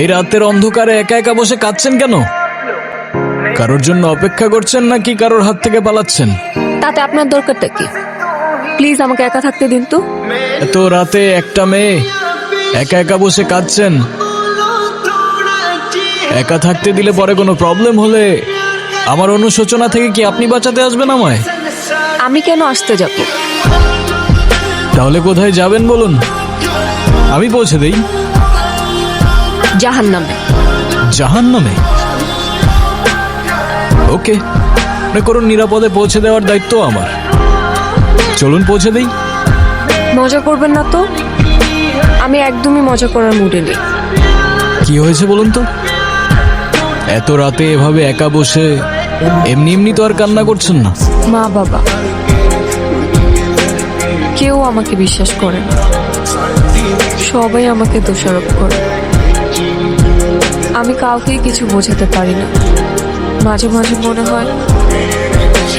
এই রাতের অন্ধকারে একা একা বসে কাঁদছেন কেন? কারোর জন্য অপেক্ষা করছেন নাকি কারোর হাত থেকে পালাচ্ছেন? তাতে আপনার দরকারটা কি? প্লিজ আমাকে একা থাকতে দিন তো। এত রাতে একটা মেয়ে একা একা বসে কাঁদছেন, একা থাকতে দিলে পরে কোনো প্রবলেম হলে আমার অনুশোচনা থেকে কি আপনি বাঁচাতে আসবেন আমায়? আমি কেন আসতে যাব? তাহলে কোথায় যাবেন বলুন, আমি পৌঁছে দেই। জাহান্নামে। জাহান্নামে? ওকে, মনে করুন নিরাপদে পৌঁছে দেওয়ার দায়িত্ব আমার। চলুন পৌঁছে দেই। মজা করবেন না তো? আমি একদমই মজা করার মুডে নেই। কি হয়েছে বলুন তো? এত রাতে এভাবে একা বসে এমনি এমনি তো আর কান্না করছেন না। মা বাবা কেউ আমাকে বিশ্বাস করে না, সবাই আমাকে দোষারোপ করে। আমি কাউকেই কিছু বোঝাতে পারি না। মাঝে মাঝে মনে হয়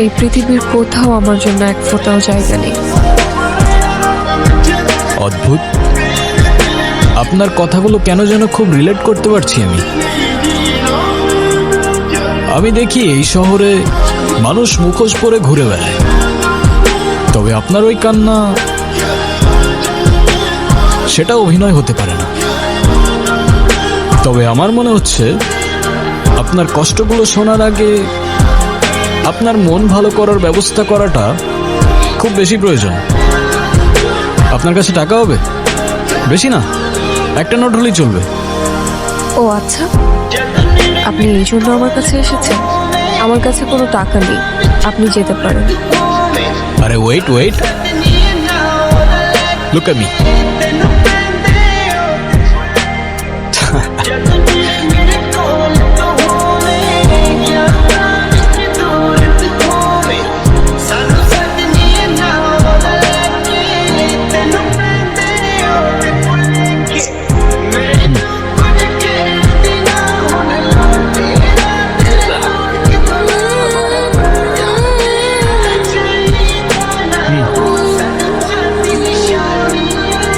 এই পৃথিবীর কোথাও আমার জন্য এক ফোঁটাও জায়গা নেই। অদ্ভুত, আপনার কথাগুলো কেন যেন খুব রিলেট করতে পারছি আমি দেখি এই শহরে মানুষ মুখোশ পরে ঘুরে বেড়ায়, তবে আপনার ওই কান্না, সেটা অভিনয় হতে পারে না। তবে আমার মনে হচ্ছে আপনার কষ্টগুলো শোনার আগে আপনার মন ভালো করার ব্যবস্থা করাটা খুব বেশি প্রয়োজন। আপনার কাছে টাকা হবে? বেশি না, একটা নোট হলেই চলবে। ও আচ্ছা, আপনি এই জন্য আমার কাছে এসেছেন? আমার কাছে কোনো টাকা নেই, আপনি যেতে পারেন। আরে ওয়েট, লুক এট মি।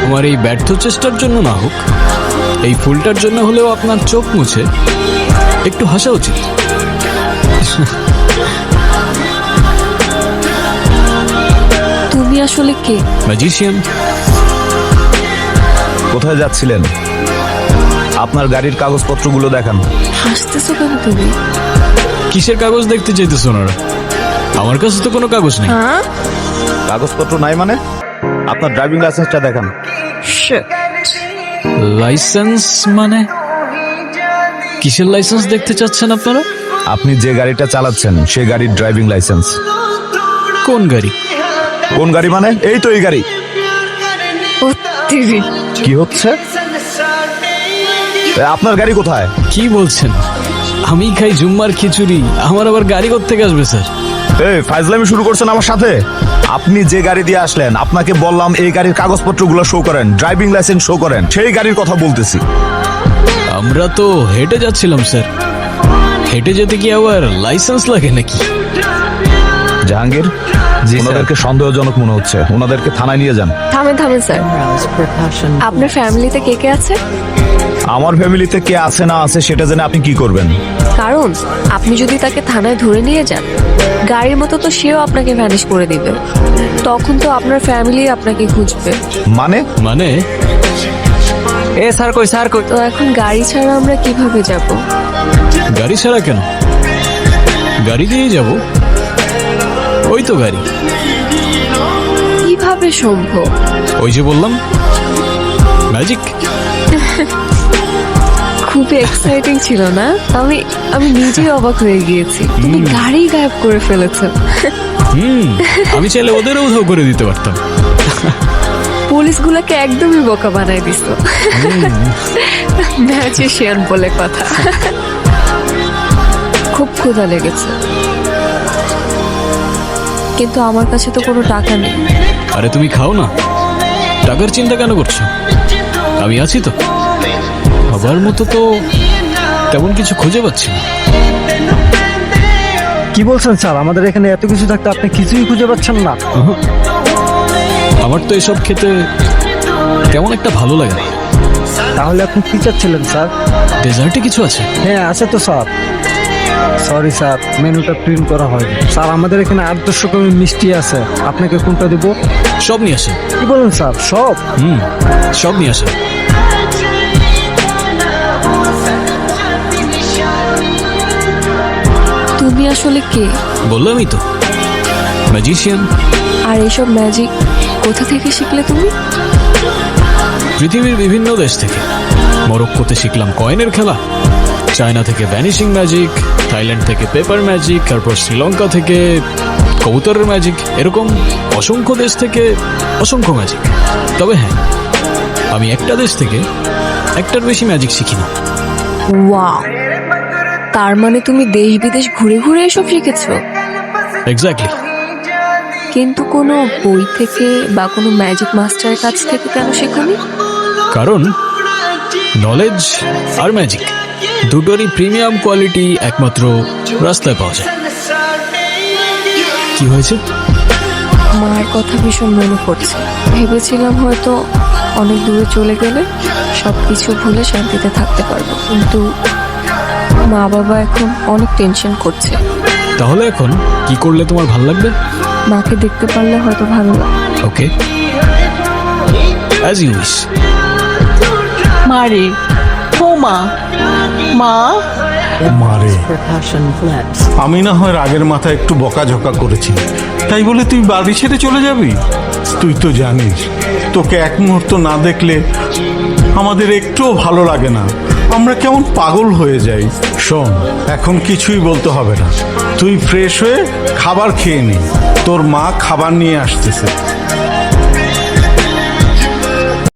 আমার এই ব্যর্থ চেষ্টার জন্য না হোক, এই ফুলটার জন্য হলেও আপনার চোখ মুছে একটু হাসা উচিত। তুমি আসলে কে? ম্যাজিশিয়ান। কোথায় যাচ্ছিলেন? আপনার গাড়ির কাগজপত্রগুলো দেখান। হাসতেছো কেন তুমি? কিসের কাগজ দেখতে চাইতেছ ওনারা? আমার কাছে তো কোনো কাগজ নেই। হ্যাঁ, কাগজপত্র নাই মানে? আপনার ড্রাইভিং লাইসেন্সটা দেখান। লাইসেন্স মানে? কিসের লাইসেন্স দেখতে চাচ্ছেন আপনারা? আপনি যে গাড়িটা চালাচ্ছেন সেই গাড়ির ড্রাইভিং লাইসেন্স। কোন গাড়ি? কোন গাড়ি মানে? এই তো এই গাড়ি। ও তিরি। কি হচ্ছে? আপনার গাড়ি কোথায়? কি বলছেন? আমি খাই জুম্মার খিচুড়ি, আমার আবার গাড়ি কোত্থেকে আসবে স্যার? এই ফাইজলামি শুরু করছেন আমার সাথে? আপনি যে গাড়ি দিয়ে আসলেন, আপনাকে বললাম এই গাড়ির কাগজপত্রগুলো শো করেন, ড্রাইভিং লাইসেন্স শো করেন। সেই গাড়ির কথা বলতেছি। আমরা তো হেঁটে যাচ্ছিলাম স্যার। হেঁটে যেতে কি আবার লাইসেন্স লাগে নাকি? জাহাঙ্গীর, ওনাদেরকে সন্দেহজনক মনে হচ্ছে, ওনাদেরকে থানায় নিয়ে যান। থামেন স্যার। আপনার ফ্যামিলিতে কে কে আছে? আমার ফ্যামিলিতে কে আছে না আছে সেটা জেনে আপনি কি করবেন? কারণ আপনি যদি তাকে থানায় ধরে নিয়ে যান, গাড়ির মতো তো সেও আপনাকে ভ্যানিশ করে দিবে। তখন তো আপনার ফ্যামিলি আপনাকে খুঁজবে। মানে এ স্যার কই, স্যার কই? তো এখন গাড়ি ছাড়া আমরা কিভাবে যাব? গাড়ি ছাড়া কেন? গাড়ি দিয়ে যাব। ওই তো গাড়ি। কিভাবে সম্ভব? ওই যে বললাম, ম্যাজিক। খুবই এক্সাইটিং ছিল না? আমি নিজেই অবাক হয়ে গিয়েছি। তুমি গাড়ি গায়েব করে ফেলেছো। আমি চাইলে ওদেরও উধাও করে দিতে পারতাম। পুলিশগুলোকে একদমই বোকা বানায় দিস। ম্যাজিশিয়ান বলে কথা। খুব ক্ষুধা লেগেছে, কিন্তু আমার কাছে তো কোনো টাকা নেই। আরে তুমি খাও না, টাকার চিন্তা কেন করছো? আমি আছি তো। খাবার মতো তো তেমন কিছু খুঁজে পাচ্ছি না। কি বলছেন স্যার? আমাদের এখানে এত কিছু থাকতে আপনি কিছুই খুঁজে পাচ্ছেন না? আমার তো এসব খেতে কেমন একটা ভালো লাগে না। তাহলে আপনি কি চাচ্ছিলেন স্যার? ডেজার্টে কিছু আছে? হ্যাঁ আছে তো স্যার। সরি স্যার, মেনুটা প্রিন্ট করা হয়নি স্যার। আমাদের এখানে 8-10 রকমের মিষ্টি আছে, আপনাকে কোনটা দেবো? সব নিয়ে আসেন। কি বলেন স্যার, সব? সব নিয়ে আসেন। তুমি আসলে কে? বললামই তো, ম্যাজিশিয়ান। আর এইসব ম্যাজিক কোথা থেকে শিখলে তুমি? পৃথিবীর বিভিন্ন দেশ থেকে। মরক্কোতে শিখলাম কয়েনের খেলা, চায়না থেকে ভ্যানিশিং ম্যাজিক, থাইল্যান্ড থেকে পেপার ম্যাজিক, তারপর শ্রীলঙ্কা থেকে কবুতরের ম্যাজিক। এরকম অসংখ্য দেশ থেকে অসংখ্য ম্যাজিক। তবে হ্যাঁ, আমি একটা দেশ থেকে একটার বেশি ম্যাজিক শিখি না। ওয়াও, তার মানে তুমি দেশ বিদেশ ঘুরে ঘুরে এসব শিখেছো? এক্স্যাক্টলি। কিন্তু কোনো বই থেকে বা কোনো ম্যাজিক মাস্টারের কাছ থেকে কেন শেখোনি? কারণ নলেজ আর ম্যাজিক দুটোরই প্রিমিয়াম কোয়ালিটি একমাত্র রাস্তায় পাওয়া যায়। কি হয়েছে? মার কথা ভীষণ মনে পড়ছে। ভেবেছিলাম হয়তো অনেক দূরে চলে গেলে সব কিছু ভুলে শান্তিতে থাকতে পারবো, কিন্তু মা বাবা এখন অনেক টেনশন করছে। তাহলে এখন কি করলে তোমার ভালো লাগবে? মাকে দেখতে পারলে হয়তো ভালো লাগবে। ওকে, অ্যাজ ইউ উইশ। মারে, ও মা, মা। মারে, আমি না হয় রাগের মাথায় একটু বকাঝকা করেছি, তাই বলে তুই বাড়ি ছেড়ে চলে যাবি? তুই তো জানিস তোকে এক মুহূর্ত না দেখলে আমাদের একটুও ভালো লাগে না, আমরা কেমন পাগল হয়ে যাই। শোন, এখন কিছুই বলতে হবে না, তুই ফ্রেশ হয়ে খাবার খেয়ে নে, তোর মা খাবার নিয়ে আসতেছে।